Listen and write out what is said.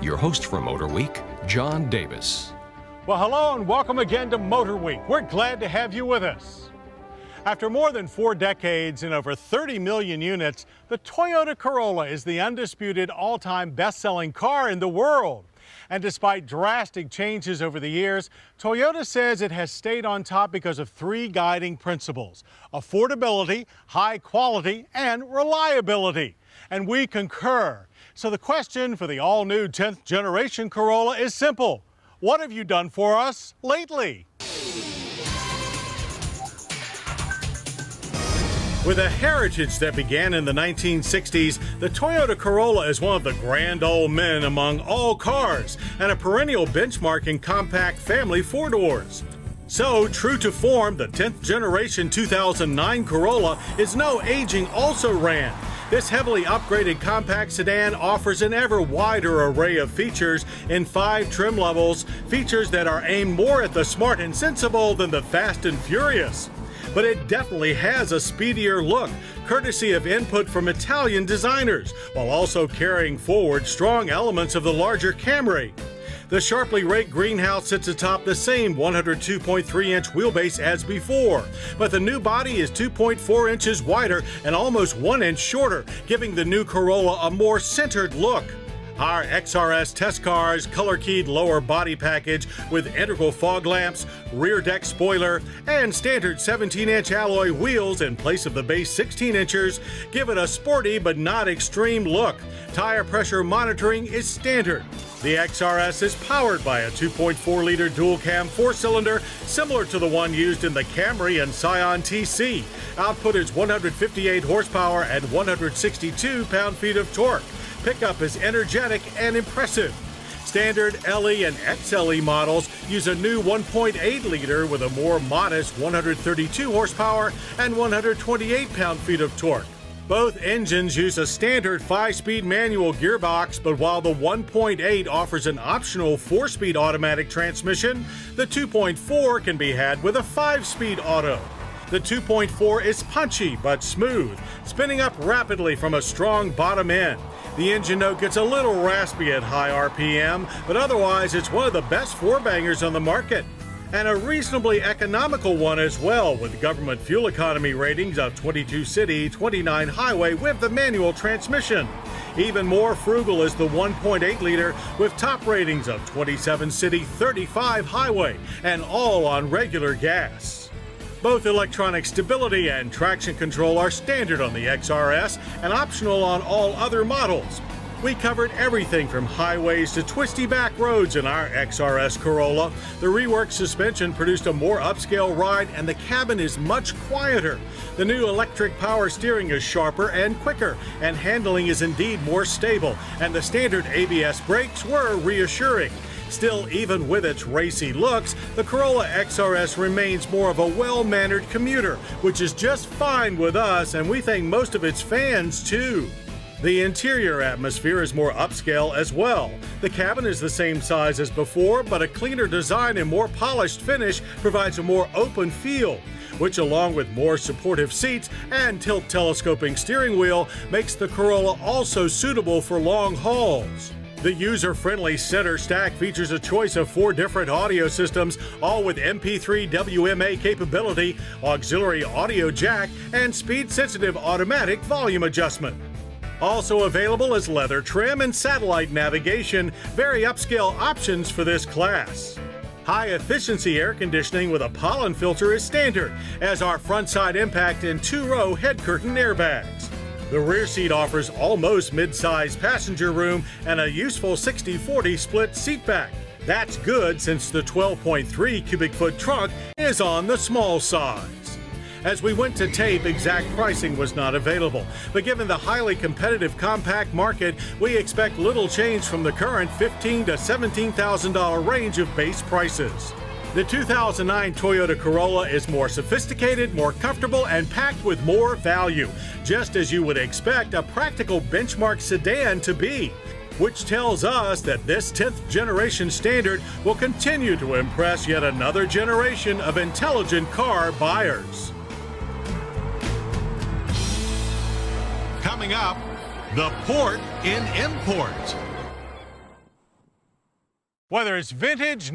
Your host for Motorweek, John Davis. Well, hello and welcome again to Motorweek. We're glad to have you with us. After more than 4 decades and over 30 million units, the Toyota Corolla is the undisputed all-time best-selling car in the world. And despite drastic changes over the years, Toyota says it has stayed on top because of 3 guiding principles: affordability, high quality, and reliability. And we concur. So the question for the all-new 10th generation Corolla is simple. What have you done for us lately? With a heritage that began in the 1960s, the Toyota Corolla is one of the grand old men among all cars and a perennial benchmark in compact family four-doors. So, true to form, the 10th generation 2009 Corolla is no aging also-ran. This heavily upgraded compact sedan offers an ever wider array of features in 5 trim levels, features that are aimed more at the smart and sensible than the fast and furious. But it definitely has a speedier look, courtesy of input from Italian designers, while also carrying forward strong elements of the larger Camry. The sharply raked greenhouse sits atop the same 102.3-inch wheelbase as before, but the new body is 2.4 inches wider and almost 1 inch shorter, giving the new Corolla a more centered look. Our XRS test car's color-keyed lower body package with integral fog lamps, rear deck spoiler, and standard 17-inch alloy wheels in place of the base 16-inchers give it a sporty but not extreme look. Tire pressure monitoring is standard. The XRS is powered by a 2.4-liter dual-cam 4-cylinder similar to the one used in the Camry and Scion TC. Output is 158 horsepower and 162 pound-feet of torque. Pickup is energetic and impressive. Standard LE and XLE models use a new 1.8-liter with a more modest 132 horsepower and 128 pound-feet of torque. Both engines use a standard 5-speed manual gearbox, but while the 1.8 offers an optional 4-speed automatic transmission, the 2.4 can be had with a 5-speed auto. The 2.4 is punchy but smooth, spinning up rapidly from a strong bottom end. The engine note gets a little raspy at high RPM, but otherwise it's one of the best four-bangers on the market. And a reasonably economical one as well, with government fuel economy ratings of 22 city, 29 highway with the manual transmission. Even more frugal is the 1.8-liter with top ratings of 27 city, 35 highway, and all on regular gas. Both electronic stability and traction control are standard on the XRS and optional on all other models. We covered everything from highways to twisty back roads in our XRS Corolla. The reworked suspension produced a more upscale ride and the cabin is much quieter. The new electric power steering is sharper and quicker, and handling is indeed more stable, and the standard ABS brakes were reassuring. Still, even with its racy looks, the Corolla XRS remains more of a well-mannered commuter, which is just fine with us, and we think most of its fans too. The interior atmosphere is more upscale as well. The cabin is the same size as before, but a cleaner design and more polished finish provides a more open feel, which along with more supportive seats and tilt-telescoping steering wheel makes the Corolla also suitable for long hauls. The user-friendly center stack features a choice of 4 different audio systems, all with MP3 WMA capability, auxiliary audio jack, and speed-sensitive automatic volume adjustment. Also available is leather trim and satellite navigation, very upscale options for this class. High-efficiency air conditioning with a pollen filter is standard, as are front-side impact and 2-row head curtain airbags. The rear seat offers almost mid-size passenger room and a useful 60-40 split seat back. That's good since the 12.3 cubic foot trunk is on the small size. As we went to tape, exact pricing was not available, but given the highly competitive compact market, we expect little change from the current $15,000 to $17,000 range of base prices. The 2009 Toyota Corolla is more sophisticated, more comfortable, and packed with more value, just as you would expect a practical benchmark sedan to be, which tells us that this 10th generation standard will continue to impress yet another generation of intelligent car buyers. Coming up, the port in import. Whether it's vintage,